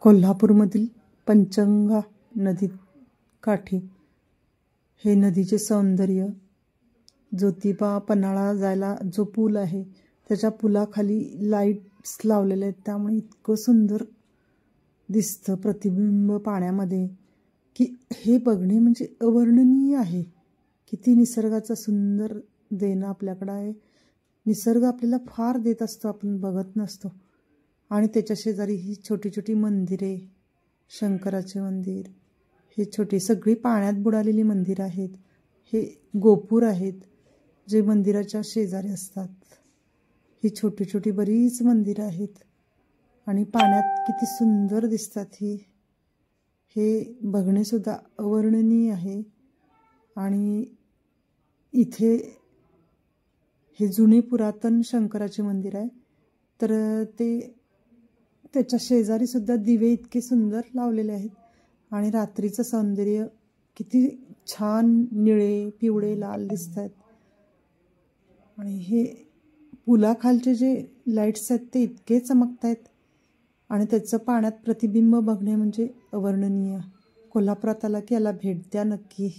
कोल्हापूरमधील पंचगंगा नदी काठी हे नदीचे सौंदर्य, ज्योतिबा पन्हाळा जायला जो पूल आहे त्याच्या पुलाखाली लाईट्स लावलेले आहेत, त्यामुळे इतकं सुंदर दिसतं प्रतिबिंब पाण्यामध्ये की हे बघणे म्हणजे अवर्णनीय आहे. किती निसर्गाचा सुंदर देणं आपल्याकडं आहे. निसर्ग आपल्याला फार देत असतो, आपण बघत नसतो. आणि त्याच्या शेजारी ही छोटी छोटी मंदिरे, शंकराचे मंदिर, हे छोटी सगळी पाण्यात बुडालेली मंदिरं आहेत. हे गोपूर आहेत जे मंदिराच्या शेजारी असतात. ही छोटी छोटी बरीच मंदिरं आहेत आणि पाण्यात किती सुंदर दिसतात. हे बघणेसुद्धा अवर्णनीय आहे. आणि इथे हे जुने पुरातन शंकराचे मंदिर आहे, तर त्याच्या शेजारीसुद्धा दिवे इतके सुंदर लावलेले आहेत. आणि रात्रीचं सौंदर्य किती छान निळे, पिवळे, लाल दिसत आहेत. आणि हे पुलाखालचे जे लाईट्स आहेत ते इतके चमकत आहेत आणि त्याचं पाण्यात प्रतिबिंब बघणे म्हणजे अवर्णनीय. कोल्हापुरात आला की याला भेट द्या नक्की.